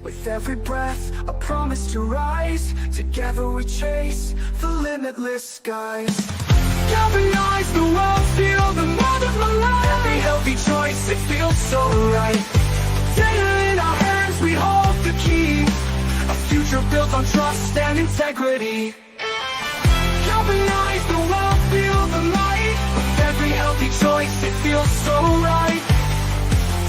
With every breath, a promise to rise. Together we chase the limitless skies. Galvanize the world, feel the mold of my life. Every healthy choice, it feels so right. Data in our hands, we hold the key. A future built on trust and integrity. Galvanize the world, feel the light. With every healthy choice, it feels so right.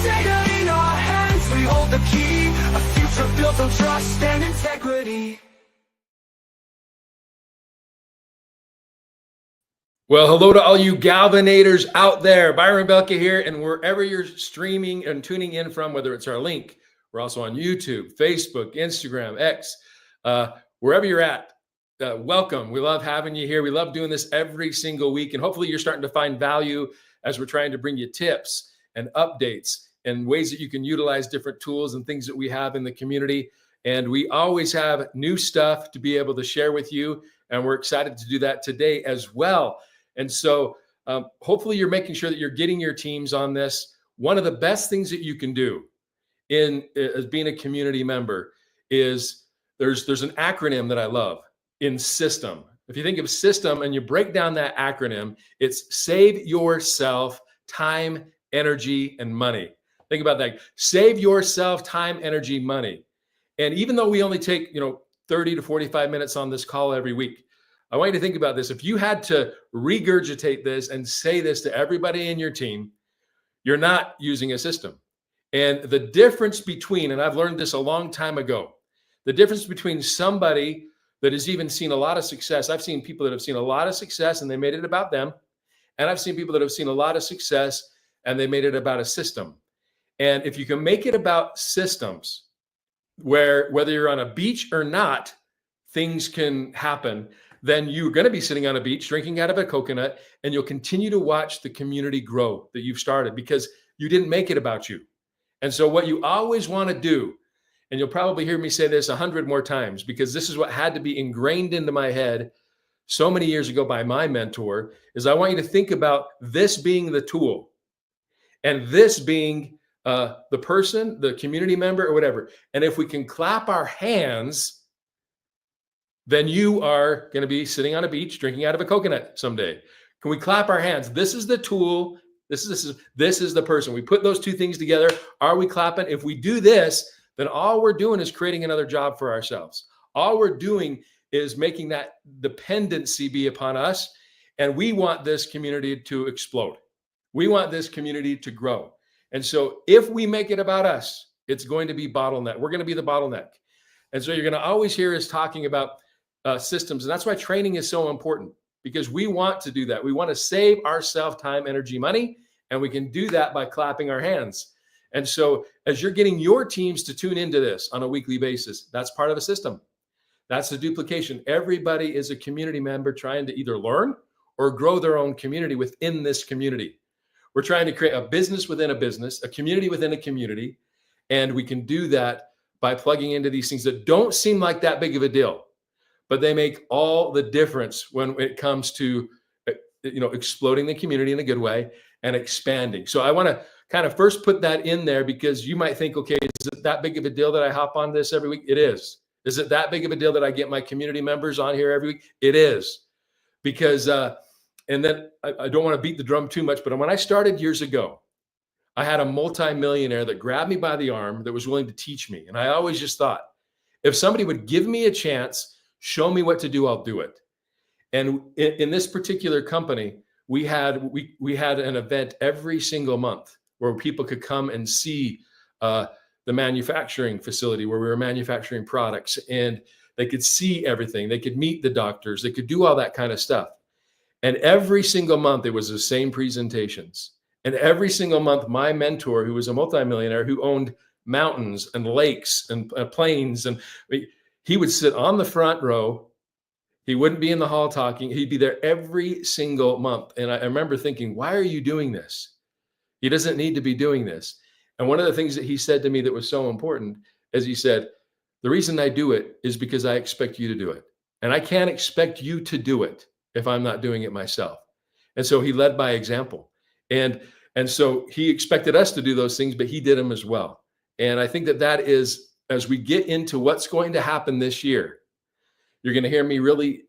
Data in our hands, we hold the key. A future built on trust and integrity. Well, hello to all you Galvanators out there. Byron Belka here, and wherever you're streaming and tuning in from, whether it's our link, we're also on YouTube, Facebook, Instagram, X, wherever you're at, welcome. We love having you here. We love doing this every single week, and hopefully you're starting to find value as we're trying to bring you tips and updates and ways that you can utilize different tools and things that we have in the community. And we always have new stuff to be able to share with you, and we're excited to do that today as well. And so hopefully you're making sure that you're getting your teams on this. One of the best things that you can do as being a community member is there's an acronym that I love in system. If you think of system and you break down that acronym, it's save yourself time, energy, and money. Think about that. Save yourself time, energy, money. And even though we only take 30 to 45 minutes on this call every week, I want you to think about this. If you had to regurgitate this and say this to everybody in your team, you're not using a system. And the difference between, and I've learned this a long time ago, the difference between somebody that has even seen a lot of success, I've seen people that have seen a lot of success and they made it about them. And I've seen people that have seen a lot of success and they made it about a system. And if you can make it about systems, where whether you're on a beach or not, things can happen, then you're going to be sitting on a beach drinking out of a coconut, and you'll continue to watch the community grow that you've started because you didn't make it about you. And so what you always want to do, and you'll probably hear me say this 100 more times because this is what had to be ingrained into my head so many years ago by my mentor, is I want you to think about this being the tool and this being the person, the community member or whatever. And if we can clap our hands, then you are going to be sitting on a beach drinking out of a coconut someday. Can we clap our hands? This is the tool. This is the person. We put those two things together. Are we clapping? If we do this, then all we're doing is creating another job for ourselves. All we're doing is making that dependency be upon us. And we want this community to explode. We want this community to grow. And so if we make it about us, it's going to be bottleneck. We're going to be the bottleneck. And so you're going to always hear us talking about systems. And that's why training is so important, because we want to do that. We want to save ourselves time, energy, money, and we can do that by clapping our hands. And so as you're getting your teams to tune into this on a weekly basis, that's part of a system. That's the duplication. Everybody is a community member trying to either learn or grow their own community within this community. We're trying to create a business within a business, a community within a community. And we can do that by plugging into these things that don't seem like that big of a deal, but they make all the difference when it comes to, exploding the community in a good way and expanding. So I want to kind of first put that in there because you might think, okay, is it that big of a deal that I hop on this every week? It is. Is it that big of a deal that I get my community members on here every week? It is. Because, and then I don't want to beat the drum too much, but when I started years ago, I had a multimillionaire that grabbed me by the arm that was willing to teach me. And I always just thought, if somebody would give me a chance, show me what to do, I'll do it. And in this particular company, we had an event every single month where people could come and see the manufacturing facility where we were manufacturing products, and they could see everything. They could meet the doctors. They could do all that kind of stuff. And every single month, it was the same presentations. And every single month, my mentor, who was a multimillionaire, who owned mountains and lakes and plains, and he would sit on the front row. He wouldn't be in the hall talking. He'd be there every single month. And I remember thinking, why are you doing this? He doesn't need to be doing this. And one of the things that he said to me that was so important is he said, the reason I do it is because I expect you to do it. And I can't expect you to do it if I'm not doing it myself. And so he led by example. And so he expected us to do those things, but he did them as well. And I think that is as we get into what's going to happen this year, you're going to hear me really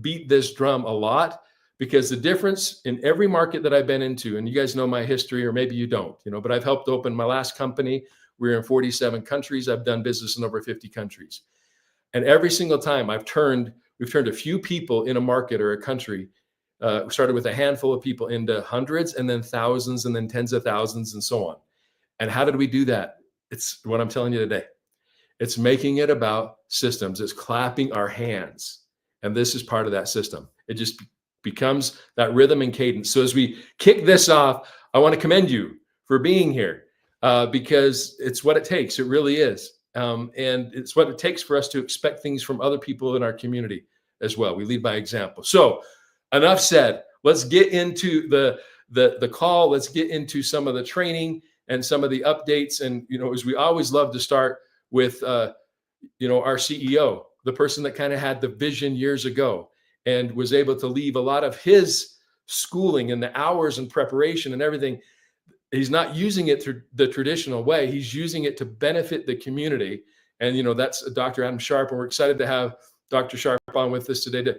beat this drum a lot, because the difference in every market that I've been into, and you guys know my history, or maybe you don't, but I've helped open my last company. We're in 47 countries. I've done business in over 50 countries. And every single time we've turned a few people in a market or a country. We started with a handful of people into hundreds, and then thousands, and then tens of thousands, and so on. And how did we do that? It's what I'm telling you today. It's making it about systems. It's clapping our hands. And this is part of that system. It just becomes that rhythm and cadence. So as we kick this off, I want to commend you for being here, because it's what it takes. It really is. And it's what it takes for us to expect things from other people in our community as well. We lead by example. So enough said. Let's get into the call. Let's get into some of the training and some of the updates. And, as we always love to start with, our CEO, the person that kind of had the vision years ago and was able to leave a lot of his schooling and the hours and preparation and everything. He's not using it through the traditional way. He's using it to benefit the community. And, that's Dr. Adam Sharp. And we're excited to have Dr. Sharp on with us today to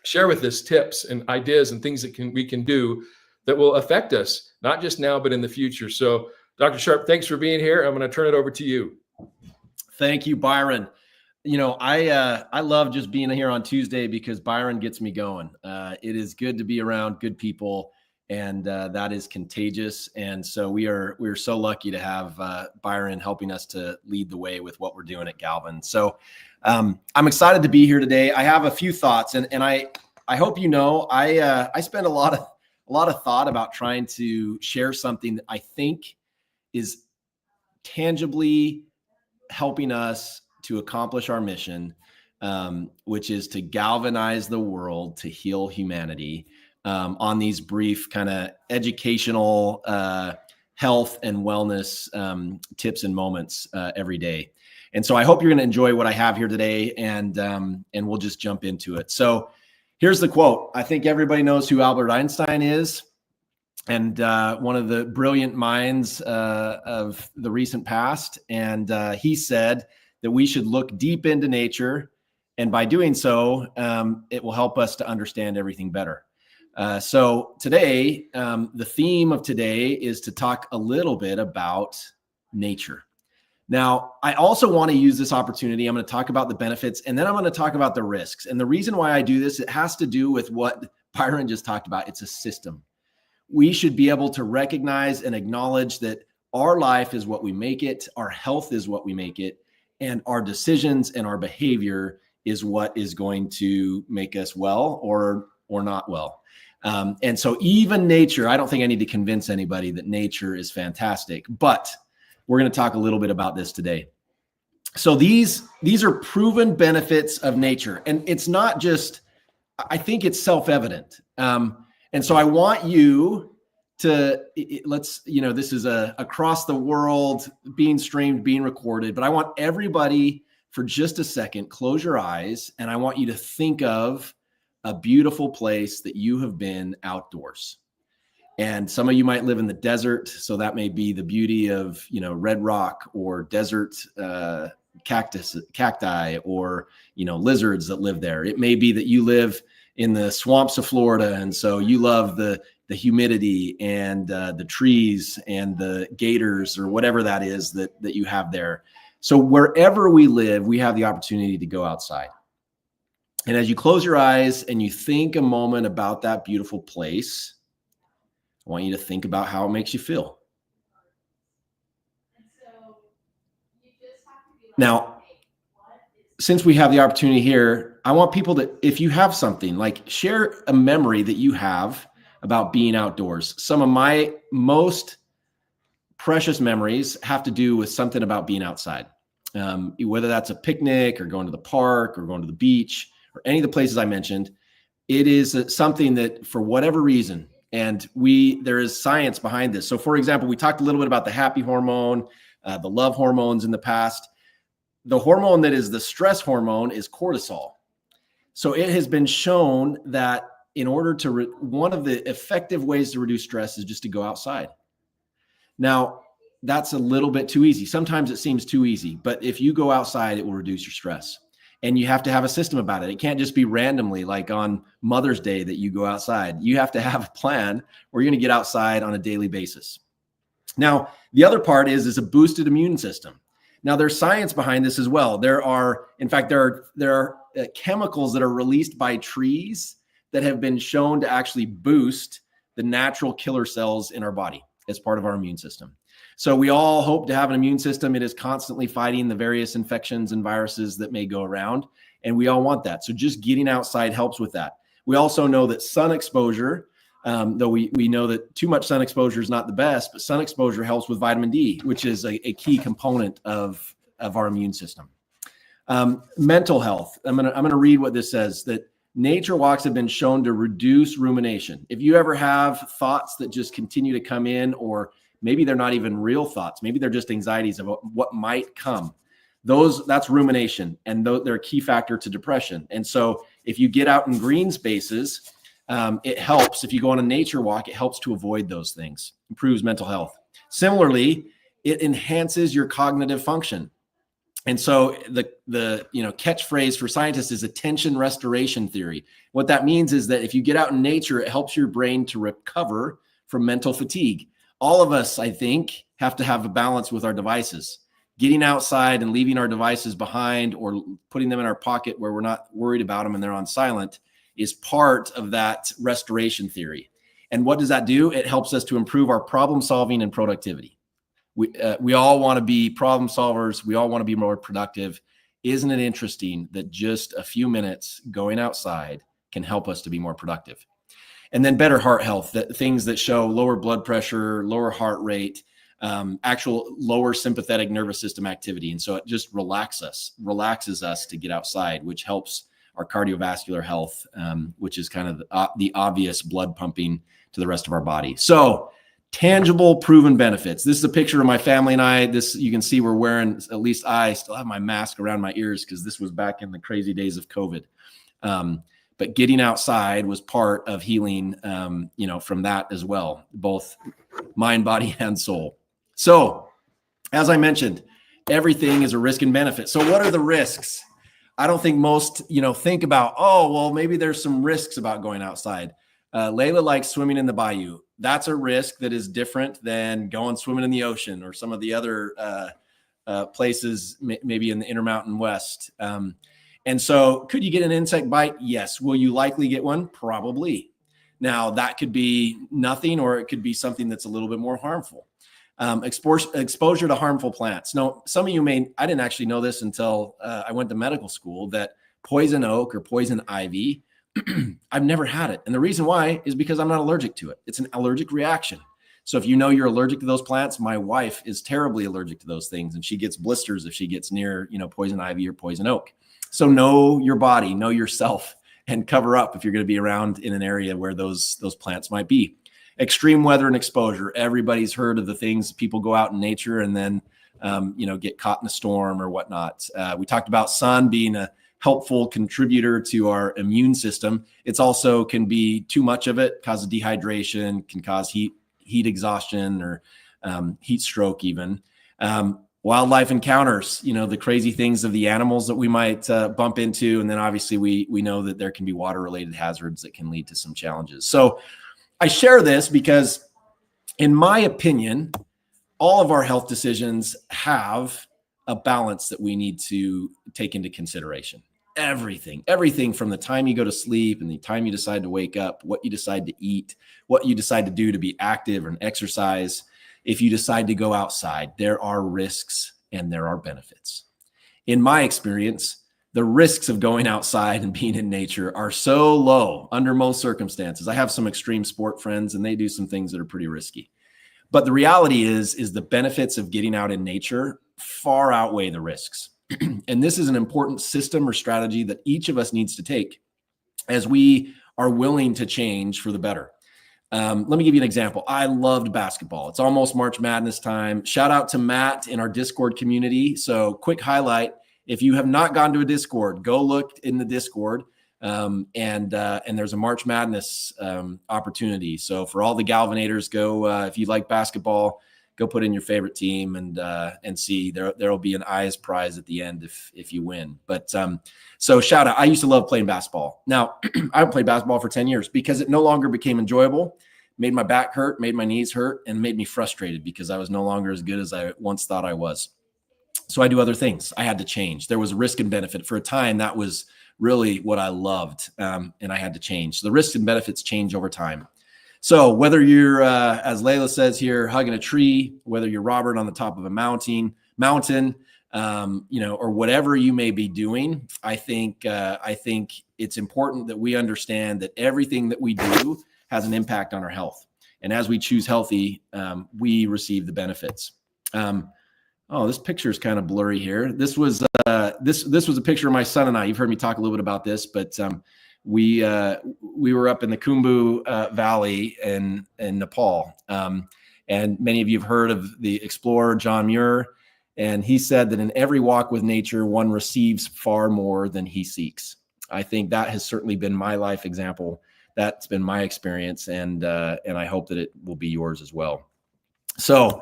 share with us tips and ideas and things that we can do that will affect us, not just now, but in the future. So Dr. Sharp, thanks for being here. I'm going to turn it over to you. Thank you, Byron. I love just being here on Tuesday because Byron gets me going. It is good to be around good people, and that is contagious. And so we're so lucky to have Byron helping us to lead the way with what we're doing at Galvan. So I'm excited to be here today. I have a few thoughts, and I hope I spend a lot of thought about trying to share something that I think is tangibly helping us to accomplish our mission, which is to galvanize the world to heal humanity, on these brief kind of educational health and wellness tips and moments every day. And so I hope you're going to enjoy what I have here today, and we'll just jump into it. So here's the quote. I think everybody knows who Albert Einstein is, and one of the brilliant minds of the recent past. And he said that we should look deep into nature, and by doing so, it will help us to understand everything better. So today, the theme of today is to talk a little bit about nature. Now, I also want to use this opportunity. I'm going to talk about the benefits, and then I'm going to talk about the risks. And the reason why I do this, it has to do with what Byron just talked about. It's a system. We should be able to recognize and acknowledge that our life is what we make it, our health is what we make it, and our decisions and our behavior is what is going to make us well or not well. And so even nature, I don't think I need to convince anybody that nature is fantastic, but we're going to talk a little bit about this today. So these are proven benefits of nature, and it's not just, I think it's self-evident. And so I want you to, this is across the world, being streamed, being recorded, but I want everybody for just a second, close your eyes, and I want you to think of a beautiful place that you have been outdoors. And some of you might live in the desert, so that may be the beauty of, red rock or desert cacti, or, lizards that live there. It may be that you live in the swamps of Florida, and so you love the humidity and the trees and the gators, or whatever that is that you have there. So wherever we live, we have the opportunity to go outside. And as you close your eyes and you think a moment about that beautiful place, I want you to think about how it makes you feel. Now, since we have the opportunity here, I want people to, if you have something, like share a memory that you have about being outdoors. Some of my most precious memories have to do with something about being outside, whether that's a picnic or going to the park or going to the beach or any of the places I mentioned. It is something that, for whatever reason, and there is science behind this. So for example, we talked a little bit about the happy hormone, the love hormones in the past. The hormone that is the stress hormone is cortisol. So it has been shown that in order to, one of the effective ways to reduce stress is just to go outside. Now, that's a little bit too easy. Sometimes it seems too easy, but if you go outside, it will reduce your stress. And you have to have a system about it. It can't just be randomly, like on Mother's Day, that you go outside. You have to have a plan where you're going to get outside on a daily basis. Now, the other part is a boosted immune system. Now, there's science behind this as well. There are chemicals that are released by trees that have been shown to actually boost the natural killer cells in our body as part of our immune system. So we all hope to have an immune system. It is constantly fighting the various infections and viruses that may go around, and we all want that. So just getting outside helps with that. We also know that sun exposure, though we know that too much sun exposure is not the best, but sun exposure helps with vitamin D, which is a key component of our immune system. Mental health. I'm gonna read what this says, that nature walks have been shown to reduce rumination. If you ever have thoughts that just continue to come in, or maybe they're not even real thoughts, maybe they're just anxieties about what might come, that's rumination, and they're a key factor to depression. And so if you get out in green spaces, it helps. If you go on a nature walk, it helps to avoid those things, improves mental health. Similarly, it enhances your cognitive function. And so the catchphrase for scientists is attention restoration theory. What that means is that if you get out in nature, it helps your brain to recover from mental fatigue. All of us, I think, have to have a balance with our devices. Getting outside and leaving our devices behind, or putting them in our pocket where we're not worried about them and they're on silent, is part of that restoration theory. And what does that do? It helps us to improve our problem solving and productivity. We all want to be problem solvers. We all want to be more productive. Isn't it interesting that just a few minutes going outside can help us to be more productive? And then better heart health, things that show lower blood pressure, lower heart rate, actual lower sympathetic nervous system activity. And so it just relaxes us to get outside, which helps our cardiovascular health, which is kind of the obvious blood pumping to the rest of our body. So tangible, proven benefits. This is a picture of my family and I. This, you can see we're wearing, at least I still have my mask around my ears because this was back in the crazy days of COVID. But getting outside was part of healing, from that as well, both mind, body, and soul. So as I mentioned, everything is a risk and benefit. So what are the risks? I don't think most, think about, oh, well, maybe there's some risks about going outside. Layla likes swimming in the bayou. That's a risk that is different than going swimming in the ocean or some of the other places, maybe in the Intermountain West. And so could you get an insect bite? Yes. Will you likely get one? Probably. Now that could be nothing, or it could be something that's a little bit more harmful. Exposure to harmful plants. Now, some of you I didn't actually know this until I went to medical school, that poison oak or poison ivy, I've never had it. And the reason why is because I'm not allergic to it. It's an allergic reaction. So if you know you're allergic to those plants, my wife is terribly allergic to those things, and she gets blisters if she gets near, poison ivy or poison oak. So know your body, know yourself, and cover up if you're going to be around in an area where those plants might be. Extreme weather and exposure. Everybody's heard of the things people go out in nature and then, get caught in a storm or whatnot. We talked about sun being a helpful contributor to our immune system. It's also can be too much of it, cause dehydration, can cause heat exhaustion, or heat stroke even. Wildlife encounters, the crazy things of the animals that we might bump into. And then obviously we know that there can be water related hazards that can lead to some challenges. So I share this because, in my opinion, all of our health decisions have a balance that we need to take into consideration. Everything from the time you go to sleep and the time you decide to wake up, what you decide to eat, what you decide to do to be active and exercise. If you decide to go outside, there are risks and there are benefits. In my experience, the risks of going outside and being in nature are so low under most circumstances. I have some extreme sport friends and they do some things that are pretty risky. But the reality is the benefits of getting out in nature far outweigh the risks. And this is an important system or strategy that each of us needs to take as we are willing to change for the better. Let me give you an example. I loved basketball. It's almost March Madness time. Shout out to Matt in our Discord community. So quick highlight. If you have not gone to a Discord, go look in the Discord. And there's a March Madness opportunity. So for all the Galvanators, go if you like basketball, go put in your favorite team and see. There will be an eyes prize at the end if you win. But so shout out. I used to love playing basketball. Now I haven't played basketball for 10 years because it no longer became enjoyable, made my back hurt, made my knees hurt, and made me frustrated because I was no longer as good as I once thought I was. So I do other things. I had to change. There was a risk and benefit. For a time, that was really what I loved, and I had to change. So the risks and benefits change over time. So whether you're, as Layla says here, hugging a tree, whether you're Robert on the top of a mountain, or whatever you may be doing, I think it's important that we understand that everything that we do has an impact on our health. And as we choose healthy, we receive the benefits. Oh, this picture is kind of blurry here. This was this was a picture of my son and I. You've heard me talk a little bit about this, but we were up in the Khumbu Valley in Nepal, and many of you have heard of the explorer John Muir, and he said that in every walk with nature, one receives far more than he seeks. I think that has certainly been my life example. That's been my experience, and I hope that it will be yours as well. So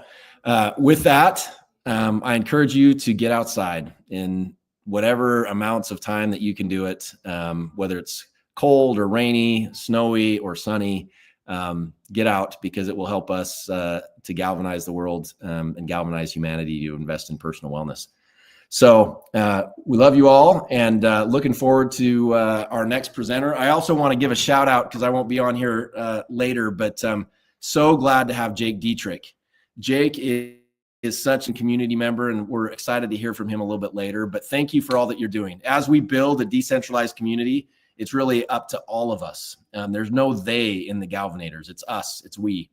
with that. I encourage you to get outside in whatever amounts of time that you can do it, whether it's cold or rainy, snowy or sunny. Get out because it will help us to galvanize the world and galvanize humanity to invest in personal wellness. So we love you all and looking forward to our next presenter. I also want to give a shout out because I won't be on here later, but so glad to have Jake Dietrich. Jake is such a community member, and we're excited to hear from him a little bit later. But thank you for all that you're doing. As we build a decentralized community, it's really up to all of us. There's no they in the Galvanators. It's us. It's we.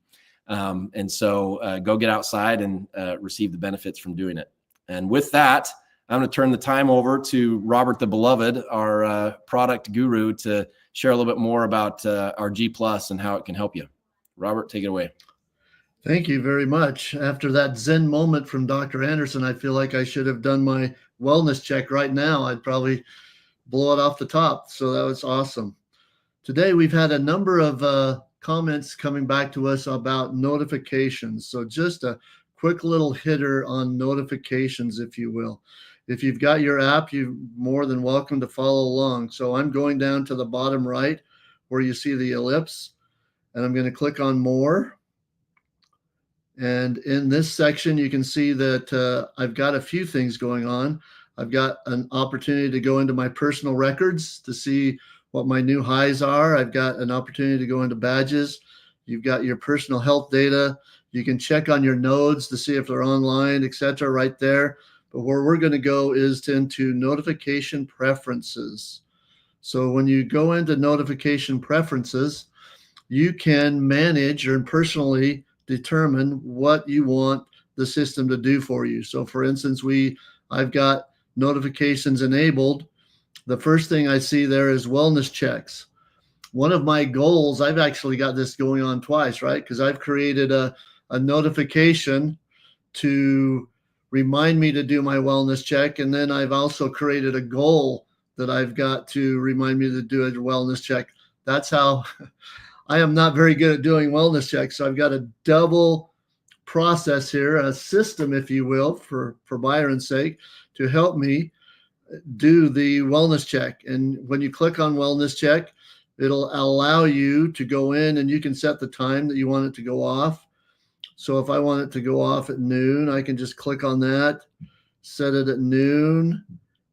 And so go get outside and receive the benefits from doing it. And with that, I'm going to turn the time over to Robert the Beloved, our product guru, to share a little bit more about our G Plus and how it can help you. Robert, take it away. Thank you very much. After that Zen moment from Dr. Anderson, I feel like I should have done my wellness check right now. I'd probably blow it off the top. So that was awesome. Today, we've had a number of comments coming back to us about notifications. So just a quick little hitter on notifications, if you will. If you've got your app, you're more than welcome to follow along. So I'm going down to the bottom right where you see the ellipse, and I'm going to click on more. And in this section, you can see that I've got a few things going on. I've got an opportunity to go into my personal records to see what my new highs are. I've got an opportunity to go into badges. You've got your personal health data. You can check on your nodes to see if they're online, etc. right there. But where we're going to go is into notification preferences. So when you go into notification preferences, you can manage or personally determine what you want the system to do for you. So for instance, I've got notifications enabled. The first thing I see there is wellness checks. One of my goals, I've actually got this going on twice, right? Because I've created a notification to remind me to do my wellness check. And then I've also created a goal that I've got to remind me to do a wellness check. That's how I am not very good at doing wellness checks. So I've got a double process here, a system, if you will, for Byron's sake, to help me do the wellness check. And when you click on wellness check, it'll allow you to go in and you can set the time that you want it to go off. So if I want it to go off at noon, I can just click on that, set it at noon,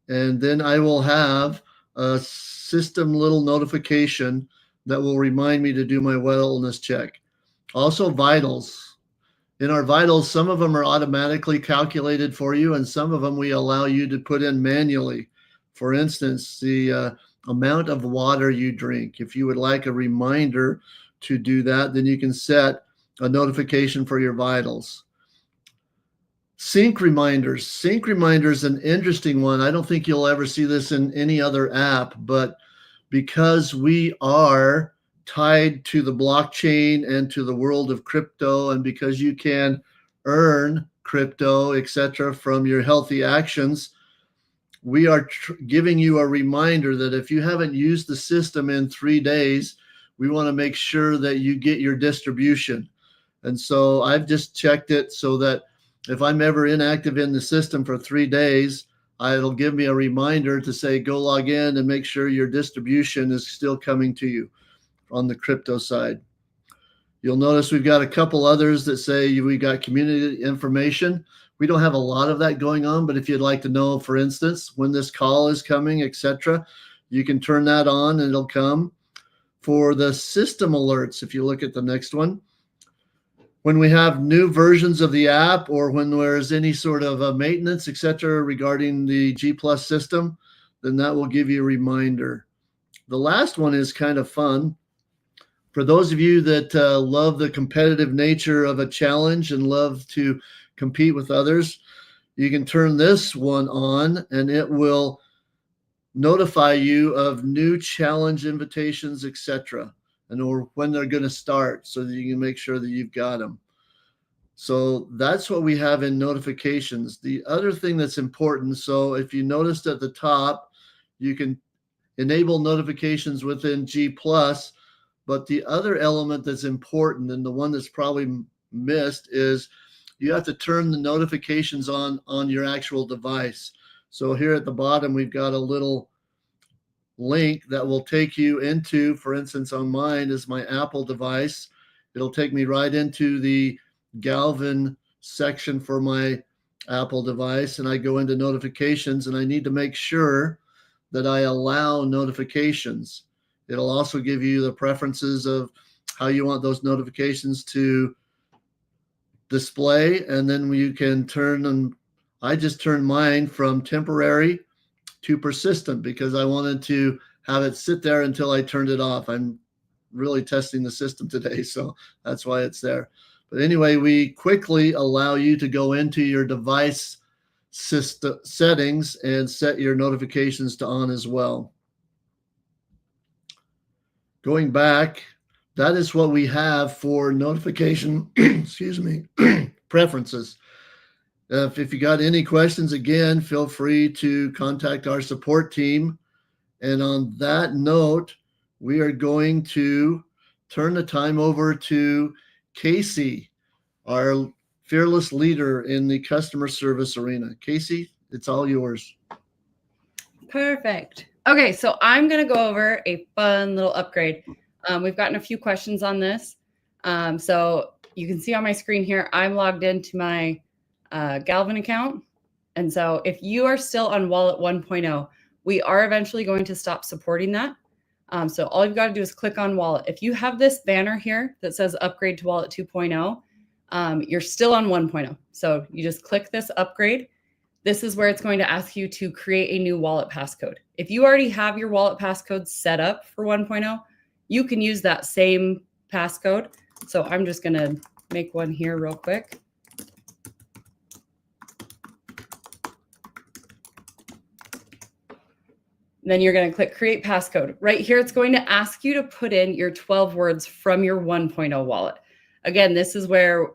and then I will have a system little notification that will remind me to do my wellness check. Also vitals. In our vitals, some of them are automatically calculated for you, and some of them we allow you to put in manually. For instance, the amount of water you drink. If you would like a reminder to do that, then you can set a notification for your vitals. Sync reminders. Sync reminders is an interesting one. I don't think you'll ever see this in any other app, but because we are tied to the blockchain and to the world of crypto, and because you can earn crypto, etc., from your healthy actions, we are giving you a reminder that if you haven't used the system in 3 days, we want to make sure that you get your distribution. And so I've just checked it so that if I'm ever inactive in the system for 3 days, it'll give me a reminder to say, go log in and make sure your distribution is still coming to you on the crypto side. You'll notice we've got a couple others that say we got community information. We don't have a lot of that going on, but if you'd like to know, for instance, when this call is coming, etc., you can turn that on and it'll come. For the system alerts, if you look at the next one, when we have new versions of the app or when there's any sort of a maintenance, etc., regarding the G Plus system, then that will give you a reminder. The last one is kind of fun. For those of you that love the competitive nature of a challenge and love to compete with others, you can turn this one on and it will notify you of new challenge invitations, etc., and or when they're going to start so that you can make sure that you've got them. So that's what we have in notifications. The other thing that's important, so if you noticed at the top, you can enable notifications within G Plus, but the other element that's important and the one that's probably missed is you have to turn the notifications on your actual device. So here at the bottom, we've got a little link that will take you into, for instance, on mine is my Apple device. It'll take me right into the Galvan section for my Apple device. And I go into notifications and I need to make sure that I allow notifications. It'll also give you the preferences of how you want those notifications to display. And then you can turn them. I just turned mine from temporary to persistent because I wanted to have it sit there until I turned it off. I'm really testing the system today, so that's why it's there. But anyway, we quickly allow you to go into your device system settings and set your notifications to on as well. Going back, that is what we have for notification, excuse me, preferences. If you got any questions, again, feel free to contact our support team. And on that note, we are going to turn the time over to Casey, our fearless leader in the customer service arena. Casey, it's all yours. Perfect. Okay, so I'm going to go over a fun little upgrade. We've gotten a few questions on this. So you can see on my screen here, I'm logged into my Galvan account. And so if you are still on Wallet 1.0, we are eventually going to stop supporting that. So all you've got to do is click on Wallet. If you have this banner here that says upgrade to Wallet 2.0, you're still on 1.0. So you just click this upgrade. This is where it's going to ask you to create a new wallet passcode. If you already have your wallet passcode set up for 1.0, you can use that same passcode. So I'm just going to make one here real quick. Then you're going to click create passcode. Right here, it's going to ask you to put in your 12 words from your 1.0 wallet. Again, this is where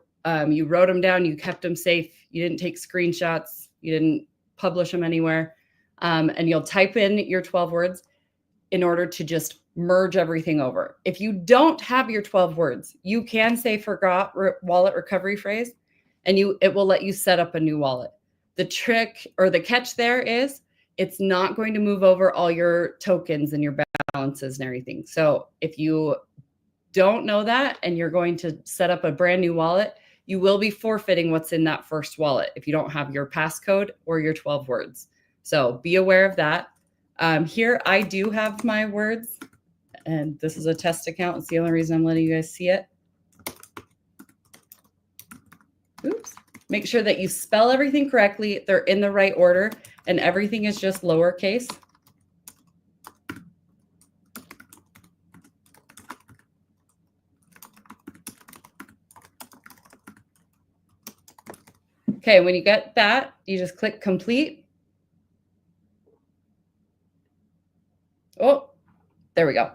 you wrote them down, you kept them safe, you didn't take screenshots, you didn't publish them anywhere. And you'll type in your 12 words in order to just merge everything over. If you don't have your 12 words, you can say forgot wallet recovery phrase, and it will let you set up a new wallet. The trick or the catch there is it's not going to move over all your tokens and your balances and everything. So if you don't know that and you're going to set up a brand new wallet, you will be forfeiting what's in that first wallet if you don't have your passcode or your 12 words. So be aware of that. Here, I do have my words, and this is a test account. It's the only reason I'm letting you guys see it. Oops. Make sure that you spell everything correctly. They're in the right order, and everything is just lowercase. Okay, when you get that, you just click complete. Oh, there we go.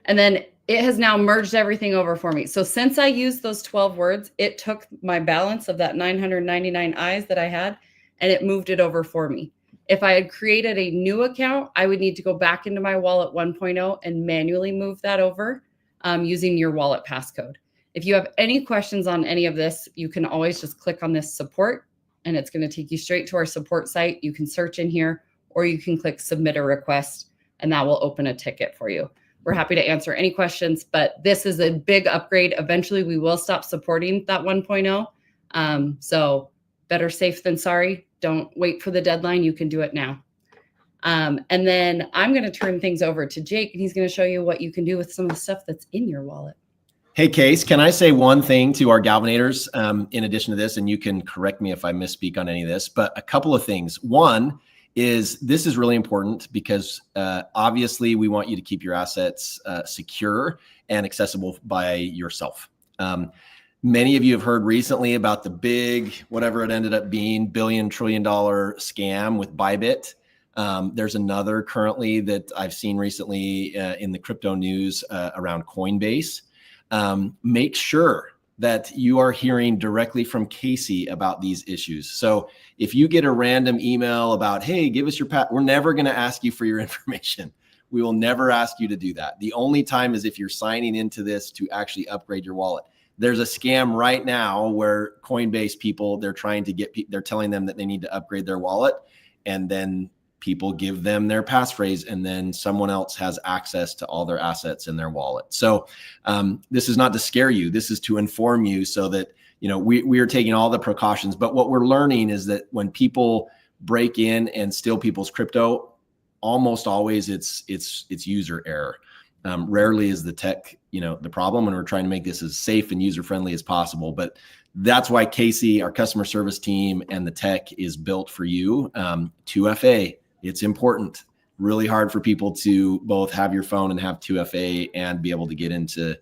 And then it has now merged everything over for me. So since I used those 12 words, it took my balance of that 999 I's that I had, and it moved it over for me. If I had created a new account, I would need to go back into my wallet 1.0 and manually move that over using your wallet passcode. If you have any questions on any of this, you can always just click on this support and it's going to take you straight to our support site. You can search in here or you can click submit a request and that will open a ticket for you. We're happy to answer any questions, but this is a big upgrade. Eventually we will stop supporting that 1.0. So better safe than sorry. Don't wait for the deadline. You can do it now. And then I'm going to turn things over to Jake and he's going to show you what you can do with some of the stuff that's in your wallet. Hey, Case, can I say one thing to our Galvanators in addition to this, and you can correct me if I misspeak on any of this, but a couple of things. One is this is really important because obviously we want you to keep your assets secure and accessible by yourself. Many of you have heard recently about the big, whatever it ended up being, billion, $1 trillion scam with Bybit. There's another currently that I've seen recently in the crypto news around Coinbase. Make sure that you are hearing directly from Casey about these issues. So if you get a random email about, hey, give us your we're never going to ask you for your information. We will never ask you to do that. The only time is if you're signing into this to actually upgrade your wallet. There's a scam right now where Coinbase people, they're trying to they're telling them that they need to upgrade their wallet, and then people give them their passphrase, and then someone else has access to all their assets in their wallet. So this is not to scare you. This is to inform you so that, we are taking all the precautions. But what we're learning is that when people break in and steal people's crypto, almost always it's user error. Rarely is the tech, the problem, and we're trying to make this as safe and user-friendly as possible. But that's why Casey, our customer service team, and the tech is built for you. 2FA, it's important. Really hard for people to both have your phone and have 2FA and be able to get into.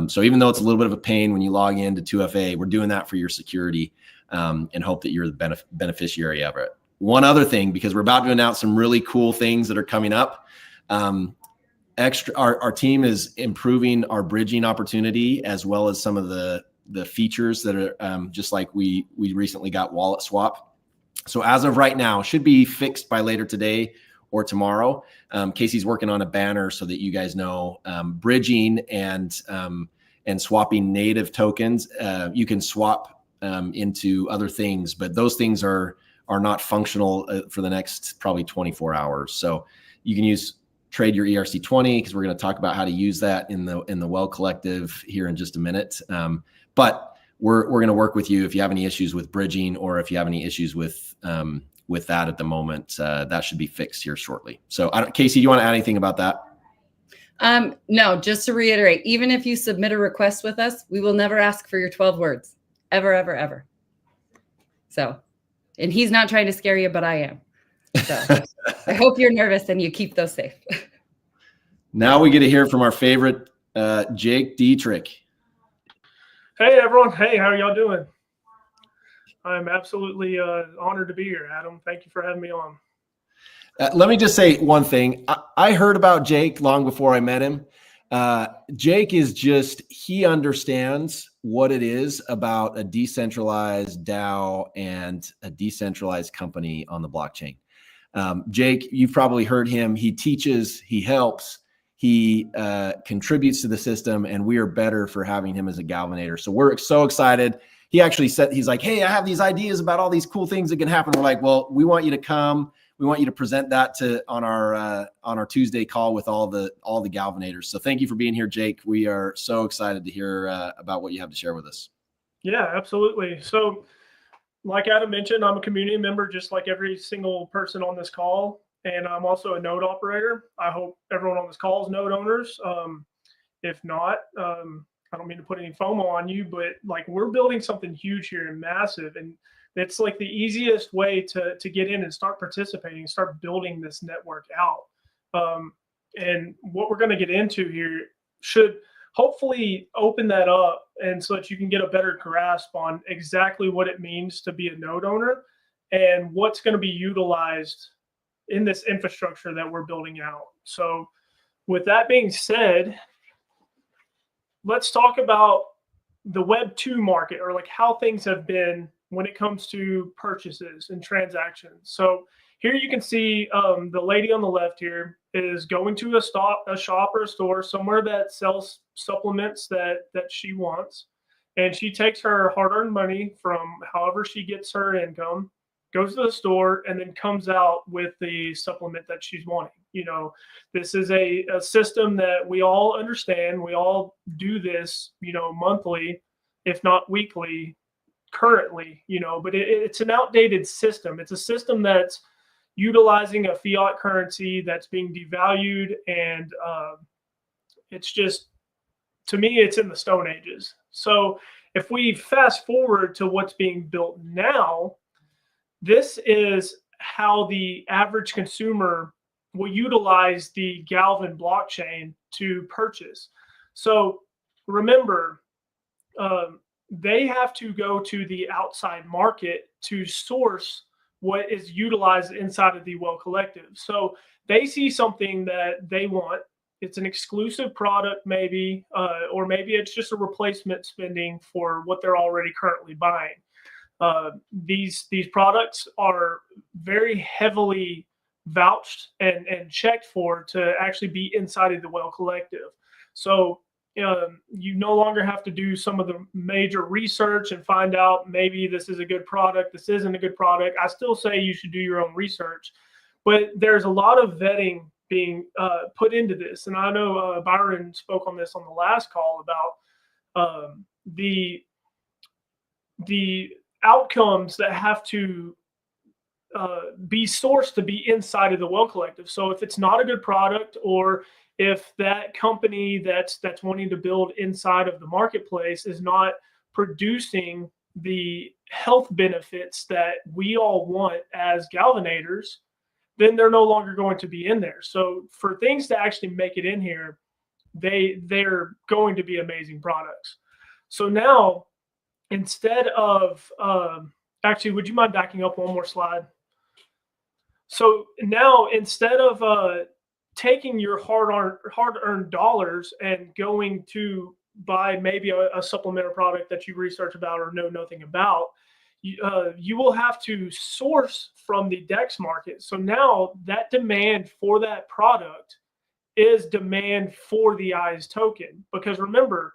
So even though it's a little bit of a pain when you log into 2FA, we're doing that for your security and hope that you're the beneficiary of it. One other thing, because we're about to announce some really cool things that are coming up. Our team is improving our bridging opportunity as well as some of the features that are just like we recently got wallet swap. So as of right now, should be fixed by later today or tomorrow. Casey's working on a banner so that you guys know bridging and swapping native tokens. You can swap into other things, but those things are not functional for the next probably 24 hours. So you can trade your ERC20 because we're going to talk about how to use that in the Well Collective here in just a minute. But we're going to work with you if you have any issues with bridging or if you have any issues with that at the moment. That should be fixed here shortly. So Casey, do you want to add anything about that? No, just to reiterate, even if you submit a request with us, we will never ask for your 12 words, ever, ever, ever. So, and he's not trying to scare you, but I am. So I hope you're nervous and you keep those safe. Now we get to hear from our favorite, Jake Dietrich. Hey, everyone. Hey, how are y'all doing? I'm absolutely honored to be here, Adam. Thank you for having me on. Let me just say one thing. I heard about Jake long before I met him. Jake is he understands what it is about a decentralized DAO and a decentralized company on the blockchain. Jake, you've probably heard him. He teaches, he helps, he contributes to the system, and we are better for having him as a Galvanator. So we're so excited. He actually said, he's like, hey, I have these ideas about all these cool things that can happen. We're like, well, we want you to come. We want you to present that on our Tuesday call with all the Galvanators. So thank you for being here, Jake. We are so excited to hear about what you have to share with us. Yeah, absolutely. So like Adam mentioned, I'm a community member just like every single person on this call. And I'm also a node operator. I hope everyone on this call is node owners. If not, I don't mean to put any FOMO on you, but like we're building something huge here and massive. And it's like the easiest way to get in and start participating, start building this network out. And what we're going to get into here should hopefully open that up, and so that you can get a better grasp on exactly what it means to be a node owner and what's going to be utilized in this infrastructure that we're building out. So with that being said, let's talk about the Web 2 market, or like how things have been when it comes to purchases and transactions. So here you can see the lady on the left here. is going to a shop or a store somewhere that sells supplements that she wants, and she takes her hard-earned money from however she gets her income, goes to the store, and then comes out with the supplement that she's wanting. This is a system that we all understand. We all do this, monthly, if not weekly, currently, but it's an outdated system. It's a system that's utilizing a fiat currency that's being devalued, and it's just, to me, it's in the Stone Ages. So if we fast forward to what's being built now, this is how the average consumer will utilize the Galvan blockchain to purchase. So remember, they have to go to the outside market to source what is utilized inside of the Well Collective. So they see something that they want. It's an exclusive product, maybe, or maybe it's just a replacement spending for what they're already currently buying. These products are very heavily vouched and checked for to actually be inside of the Well Collective. So you no longer have to do some of the major research and find out maybe this is a good product, this isn't a good product. I still say you should do your own research, but there's a lot of vetting being put into this. And I know Byron spoke on this on the last call about the outcomes that have to be sourced to be inside of the Well Collective. So if it's not a good product, or if that company that's wanting to build inside of the marketplace is not producing the health benefits that we all want as Galvanators, then they're no longer going to be in there. So for things to actually make it in here, they're going to be amazing products. So now, instead of actually, would you mind backing up one more slide? So now, instead of taking your hard-earned dollars and going to buy maybe a supplement or product that you research about or know nothing about, you will have to source from the DEX market. So now that demand for that product is demand for the EYES token, because remember,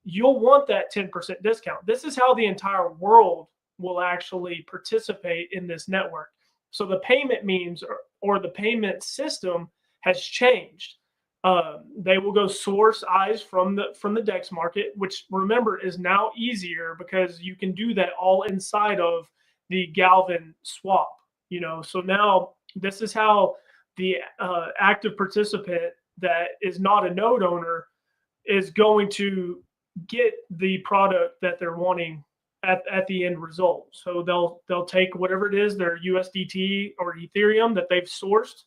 you'll want that 10% discount. This is how the entire world will actually participate in this network. So the payment means or the payment system has changed. They will go source EYES from the DEX market, which remember is now easier because you can do that all inside of the Galvan swap. So now this is how the active participant that is not a node owner is going to get the product that they're wanting at the end result. So they'll take whatever it is, their USDT or Ethereum that they've sourced,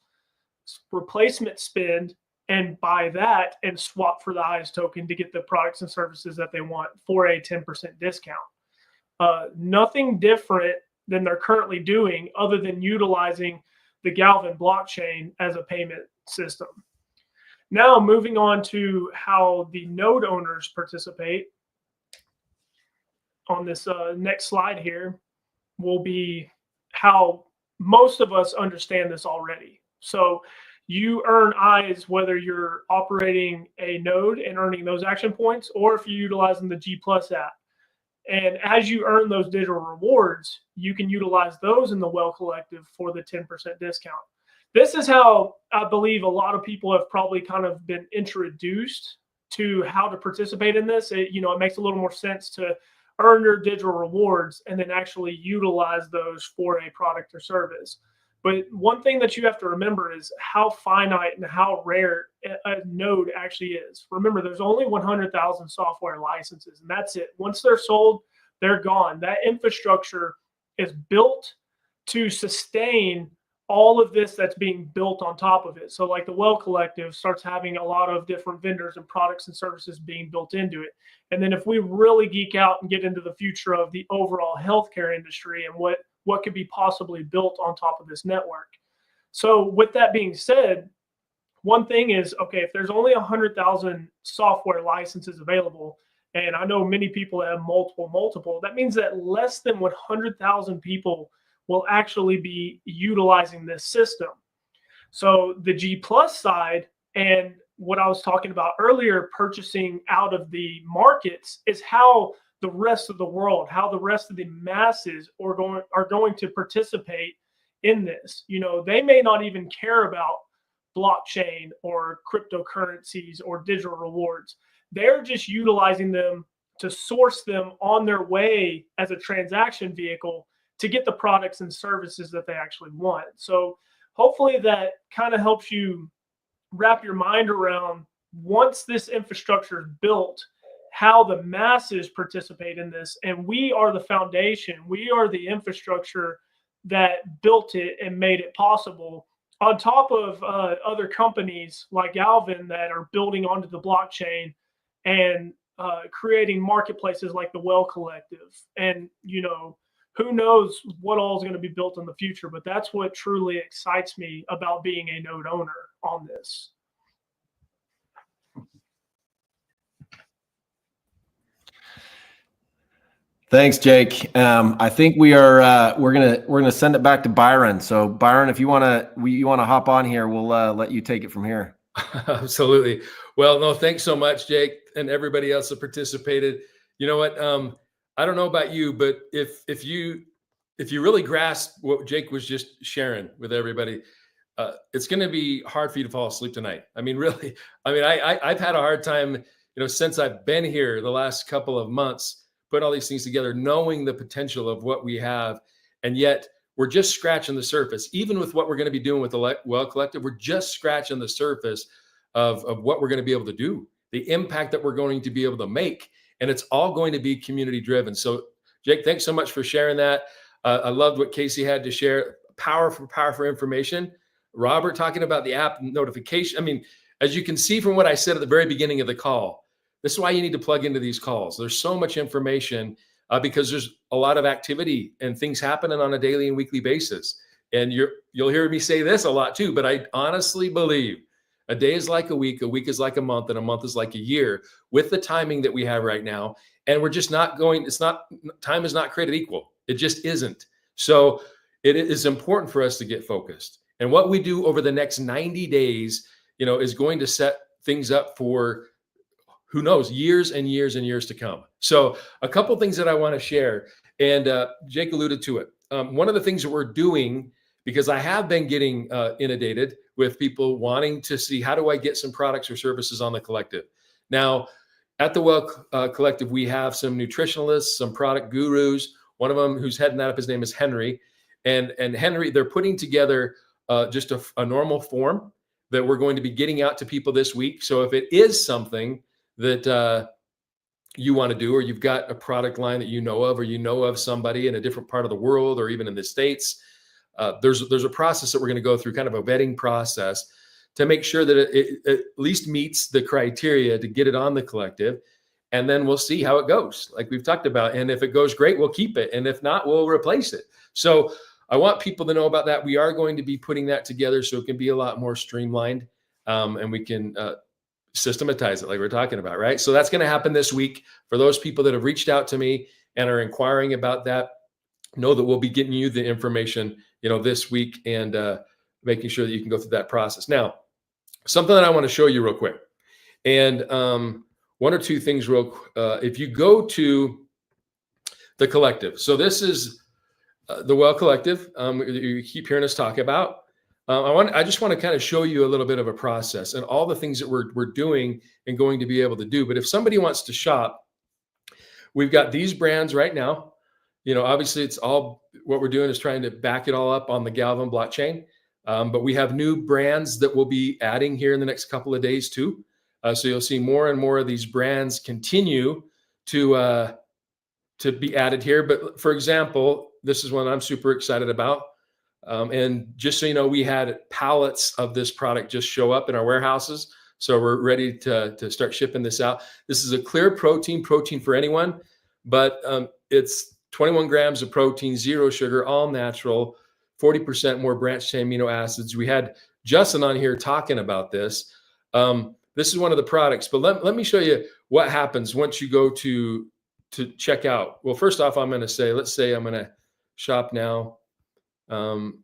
replacement spend, and buy that and swap for the EYES token to get the products and services that they want for a 10% discount. Nothing different than they're currently doing other than utilizing the Galvan blockchain as a payment system. Now, moving on to how the node owners participate on this next slide here will be how most of us understand this already. So you earn EYES whether you're operating a node and earning those action points, or if you're utilizing the G+ app. And as you earn those digital rewards, you can utilize those in the Well Collective for the 10% discount. This is how I believe a lot of people have probably kind of been introduced to how to participate in this. It makes a little more sense to earn your digital rewards and then actually utilize those for a product or service. But one thing that you have to remember is how finite and how rare a node actually is. Remember, there's only 100,000 software licenses, and that's it. Once they're sold, they're gone. That infrastructure is built to sustain all of this that's being built on top of it. So like the Well Collective starts having a lot of different vendors and products and services being built into it. And then if we really geek out and get into the future of the overall healthcare industry and what could be possibly built on top of this network. So with that being said, one thing is, okay, if there's only 100,000 software licenses available, and I know many people have multiple, that means that less than 100,000 people will actually be utilizing this system. So the G plus side, and what I was talking about earlier, purchasing out of the markets, is how the rest of the world, how the rest of the masses are going to participate in this. You know, they may not even care about blockchain or cryptocurrencies or digital rewards. They're just utilizing them to source them on their way as a transaction vehicle to get the products and services that they actually want. So hopefully that kind of helps you wrap your mind around, once this infrastructure is built, how the masses participate in this. And we are the foundation, we are the infrastructure that built it and made it possible, on top of other companies like Galvan that are building onto the blockchain and creating marketplaces like the Well Collective. And, you know, who knows what all is going to be built in the future, but that's what truly excites me about being a node owner on this. Thanks, Jake. I think we're gonna send it back to Byron. So Byron, if you wanna hop on here, we'll let you take it from here. Absolutely. Well, no, thanks so much, Jake, and everybody else that participated. You know what? I don't know about you, but if you really grasp what Jake was just sharing with everybody, it's going to be hard for you to fall asleep tonight. I mean, really. I mean, I've had a hard time, you know, since I've been here the last couple of months, putting all these things together, knowing the potential of what we have, and yet we're just scratching the surface. Even with what we're going to be doing with the Well Collective, we're just scratching the surface of what we're going to be able to do, the impact that we're going to be able to make. And it's all going to be community driven. So Jake, thanks so much for sharing that. I loved what Casey had to share. Powerful information. Robert talking about the app notification. I mean, as you can see from what I said at the very beginning of the call, this is why you need to plug into these calls. There's so much information because there's a lot of activity and things happening on a daily and weekly basis. And you'll hear me say this a lot too, but I honestly believe a day is like a week is like a month, and a month is like a year with the timing that we have right now. And we're just not going, time is not created equal. It just isn't. So it is important for us to get focused. And what we do over the next 90 days, you know, is going to set things up for, who knows, years and years and years to come. So a couple things that I want to share, and Jake alluded to it. One of the things that we're doing, because I have been getting inundated with people wanting to see, how do I get some products or services on the collective? Now, at the Well Collective, we have some nutritionalists, some product gurus. One of them who's heading that up, his name is Henry. And Henry, they're putting together just a normal form that we're going to be getting out to people this week. So if it is something that you want to do, or you've got a product line that you know of, or you know of somebody in a different part of the world, or even in the States, there's a process that we're going to go through, kind of a vetting process, to make sure that it at least meets the criteria to get it on the collective. And then we'll see how it goes, like we've talked about. And if it goes great, we'll keep it. And if not, we'll replace it. So I want people to know about that. We are going to be putting that together so it can be a lot more streamlined, and we can systematize it like we're talking about, right? So that's going to happen this week. For those people that have reached out to me and are inquiring about that, know that we'll be getting you the information, you know, this week, and making sure that you can go through that process. Now, something that I want to show you real quick, and one or two things real. If you go to the collective, so this is the Well Collective. You keep hearing us talk about. I just want to kind of show you a little bit of a process and all the things that we're doing and going to be able to do. But if somebody wants to shop, we've got these brands right now. You know, obviously it's all, what we're doing is trying to back it all up on the Galvan blockchain. But we have new brands that we'll be adding here in the next couple of days too. So you'll see more and more of these brands continue to be added here. But for example, this is one I'm super excited about. And just so you know, we had pallets of this product just show up in our warehouses. So we're ready to start shipping this out. This is a clear protein for anyone, but it's 21 grams of protein, 0 sugar, all natural, 40% more branched chain amino acids. We had Justin on here talking about this. This is one of the products, but let me show you what happens once you go to check out. Well, first off, I'm going to say, let's say I'm going to shop now. And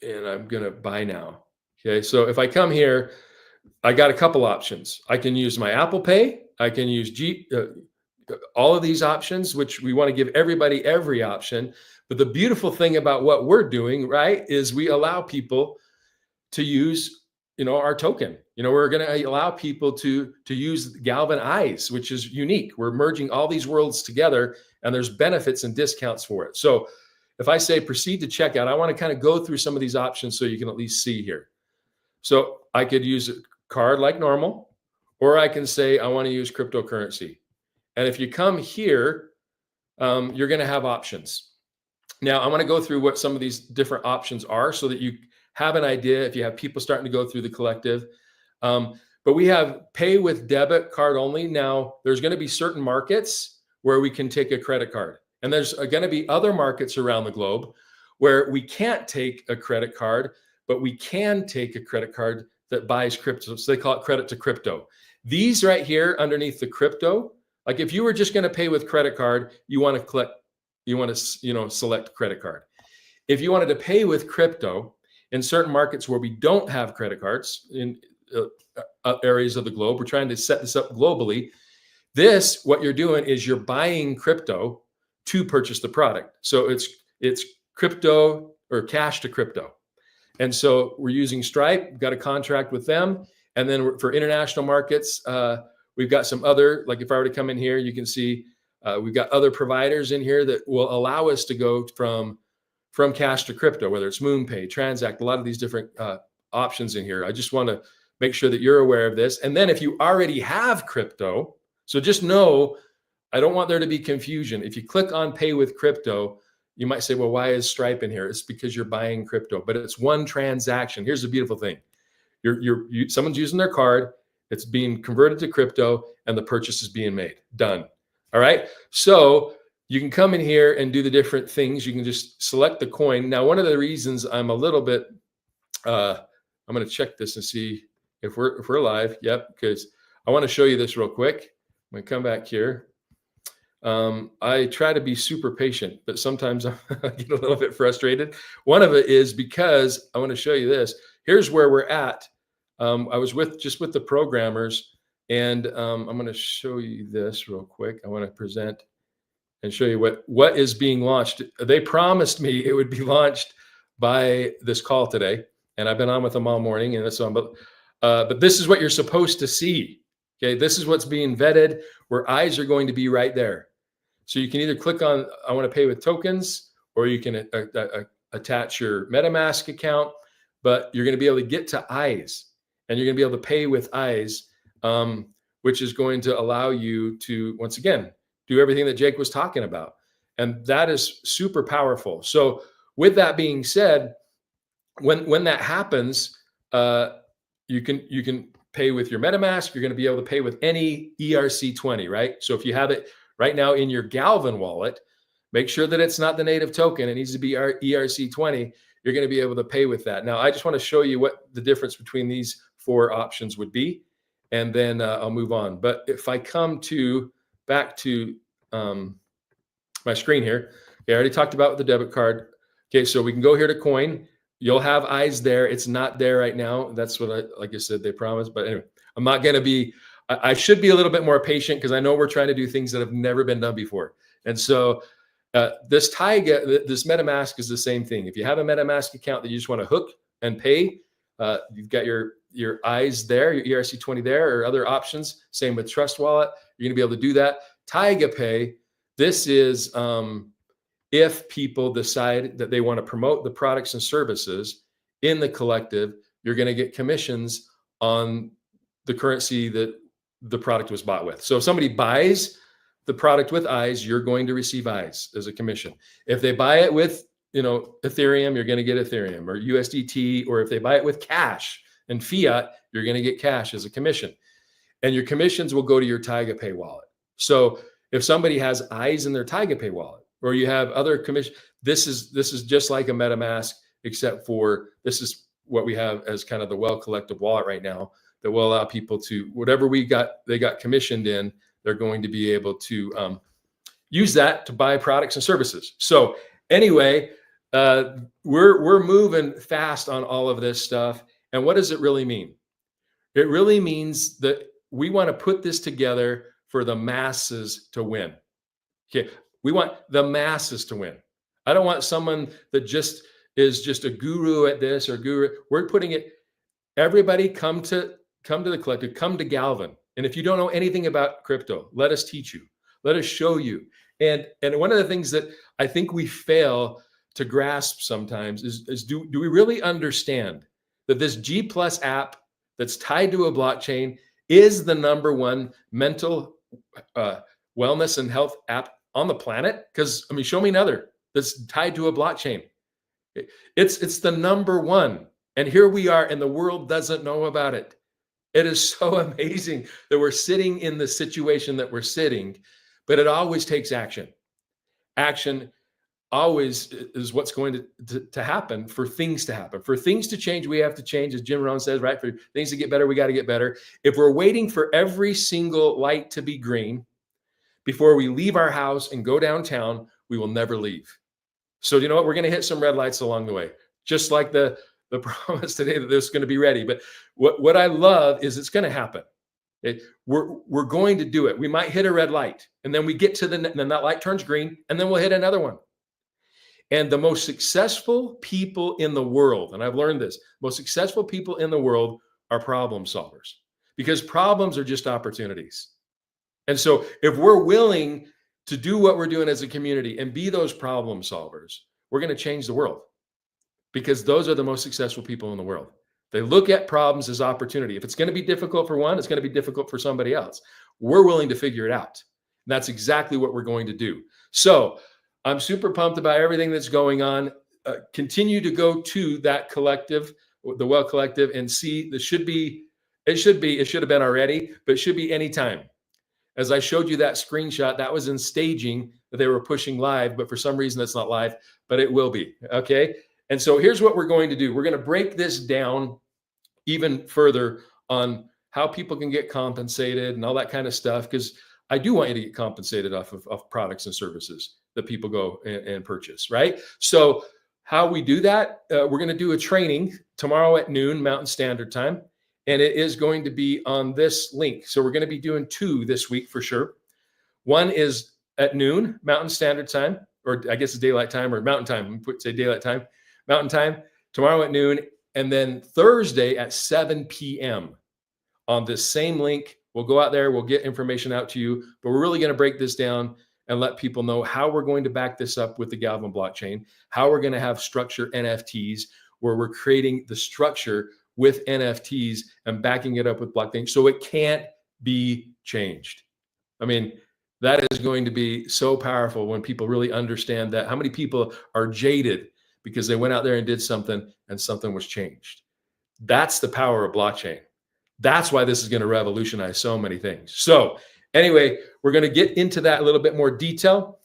I'm going to buy now. Okay, so if I come here, I got a couple options. I can use my Apple Pay. I can use all of these options, which we want to give everybody every option. But the beautiful thing about what we're doing, right, is we allow people to use, our token. We're going to allow people to use Galvan Eyes, which is unique. We're merging all these worlds together, and there's benefits and discounts for it. So if I say proceed to checkout, I want to kind of go through some of these options so you can at least see here. So I could use a card like normal, or I can say I want to use cryptocurrency. And if you come here, you're going to have options. Now, I want to go through what some of these different options are so that you have an idea if you have people starting to go through the collective. But we have pay with debit card only. Now, there's going to be certain markets where we can take a credit card. And there's going to be other markets around the globe where we can't take a credit card, but we can take a credit card that buys crypto. So they call it credit to crypto. These right here underneath the crypto, like if you were just going to pay with credit card, you want to select credit card. If you wanted to pay with crypto in certain markets where we don't have credit cards in areas of the globe, we're trying to set this up globally. What you're doing is you're buying crypto to purchase the product. So it's crypto or cash to crypto. And so we're using Stripe, got a contract with them. And then for international markets, we've got some other, like if I were to come in here, you can see we've got other providers in here that will allow us to go from cash to crypto, whether it's MoonPay, Transact, a lot of these different options in here. I just want to make sure that you're aware of this. And then if you already have crypto, so just know, I don't want there to be confusion. If you click on pay with crypto, you might say, well, why is Stripe in here? It's because you're buying crypto, but it's one transaction. Here's the beautiful thing. Someone's using their card, it's being converted to crypto, and the purchase is being made. Done. All right. So you can come in here and do the different things. You can just select the coin. Now, one of the reasons I'm a little bit, I'm going to check this and see if we're live. Yep. Because I want to show you this real quick. I'm going to come back here. I try to be super patient, but sometimes I get a little bit frustrated. One of it is because I want to show you this. Here's where we're at. I was with the programmers, and I'm going to show you this real quick. I want to present and show you what is being launched. They promised me it would be launched by this call today, and I've been on with them all morning, and so on. But this is what you're supposed to see. Okay, this is what's being vetted, where eyes are going to be right there. So you can either click on, I want to pay with tokens, or you can attach your MetaMask account, but you're going to be able to get to eyes, and you're going to be able to pay with eyes, which is going to allow you to, once again, do everything that Jake was talking about. And that is super powerful. So with that being said, when that happens, you can pay with your MetaMask. You're going to be able to pay with any ERC20, right? So if you have it right now in your Galvan wallet, make sure that it's not the native token. It needs to be our ERC20. You're going to be able to pay with that. Now, I just want to show you what the difference between these four options would be, and then I'll move on. But if I come back to my screen here, okay, I already talked about the debit card. Okay, so we can go here to coin. You'll have eyes there. It's not there right now. That's what like I said, they promised. But anyway, I'm not going to be, I should be a little bit more patient because I know we're trying to do things that have never been done before. And so this MetaMask is the same thing. If you have a MetaMask account that you just want to hook and pay, you've got your eyes there, your ERC20 there, or other options. Same with Trust Wallet. You're going to be able to do that. Taiga Pay, this is if people decide that they want to promote the products and services in the collective, you're going to get commissions on the currency that the product was bought with. So if somebody buys the product with eyes, you're going to receive eyes as a commission. If they buy it with, Ethereum, you're going to get Ethereum or USDT, or if they buy it with cash and fiat, you're going to get cash as a commission. And your commissions will go to your Taiga Pay wallet. So if somebody has eyes in their Taiga Pay wallet, or you have other commission, this is just like a MetaMask, except for this is what we have as kind of the well collective wallet right now that will allow people to, whatever they got commissioned in, they're going to be able to use that to buy products and services. So anyway, we're moving fast on all of this stuff. And what does it really mean? It really means that we want to put this together for the masses to win. Okay, we want the masses to win. I don't want someone that just is just a guru at this or guru. We're putting it, everybody come to the collective, come to Galvan. And if you don't know anything about crypto, let us teach you. Let us show you. And one of the things that I think we fail to grasp sometimes is do we really understand that this G Plus app that's tied to a blockchain is the #1 mental wellness and health app on the planet? Because I mean, show me another that's tied to a blockchain. It's the #1. And here we are, and the world doesn't know about it. It is so amazing that we're sitting in the situation that we're sitting, but it always takes action. Action always is what's going to happen for things to happen. For things to change, we have to change, as Jim Rohn says, right? For things to get better, we got to get better. If we're waiting for every single light to be green before we leave our house and go downtown, we will never leave. So you know what? We're going to hit some red lights along the way, just like the promise today that this is going to be ready. But what I love is it's going to happen. We're going to do it. We might hit a red light, and then we get to then that light turns green, and then we'll hit another one. And the most successful people in the world, and I've learned this, most successful people in the world are problem solvers, because problems are just opportunities. And so if we're willing to do what we're doing as a community and be those problem solvers, we're going to change the world, because those are the most successful people in the world. They look at problems as opportunity. If it's going to be difficult for one, it's going to be difficult for somebody else. We're willing to figure it out. And that's exactly what we're going to do. So I'm super pumped about everything that's going on. Continue to go to that collective, the Well Collective, and see. It should have been already, but it should be anytime. As I showed you that screenshot, that was in staging that they were pushing live, but for some reason that's not live, but it will be. Okay. And so here's what we're going to do. We're going to break this down even further on how people can get compensated and all that kind of stuff, because I do want you to get compensated off of products and services that people go and purchase, right? So how we do that, we're going to do a training tomorrow at noon Mountain Standard Time, and it is going to be on this link. So we're going to be doing 2 this week for sure. One is at noon Mountain Standard Time, or I guess it's daylight time or mountain time. Say daylight time, mountain time, tomorrow at noon. And then Thursday at 7 p.m. on this same link. We'll go out there, we'll get information out to you, but we're really going to break this down and let people know how we're going to back this up with the Galvan blockchain, how we're going to have structure NFTs, where we're creating the structure with NFTs and backing it up with blockchain so it can't be changed. I mean, that is going to be so powerful when people really understand that. How many people are jaded because they went out there and did something and something was changed? That's the power of blockchain. That's why this is going to revolutionize so many things. So anyway, we're going to get into that a little bit more detail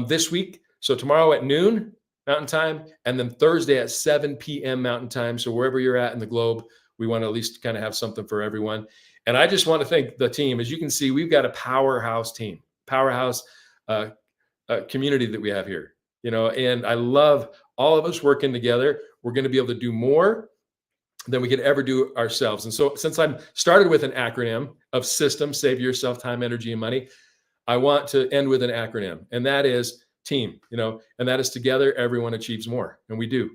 this week. So tomorrow at noon Mountain Time, and then Thursday at 7 p.m. Mountain Time. So wherever you're at in the globe, we want to at least kind of have something for everyone. And I just want to thank the team. As you can see, we've got a powerhouse team, powerhouse community that we have here. You know, and I love all of us working together. We're going to be able to do more than we could ever do ourselves. And so since I'm started with an acronym of SYSTEM, save yourself time, energy, and money, I want to end with an acronym, and that is team, you know, and that is together, everyone achieves more. And we do.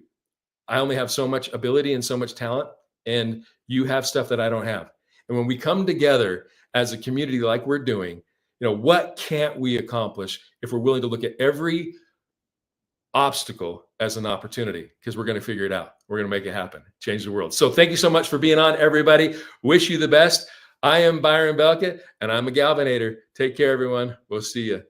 I only have so much ability and so much talent, and you have stuff that I don't have. And when we come together as a community like we're doing, you know, what can't we accomplish if we're willing to look at every obstacle as an opportunity? Because we're going to figure it out. We're going to make it happen, change the world. So thank you so much for being on, everybody. Wish you the best. I am Byron Belka, and I'm a Galvanator. Take care, everyone. We'll see you.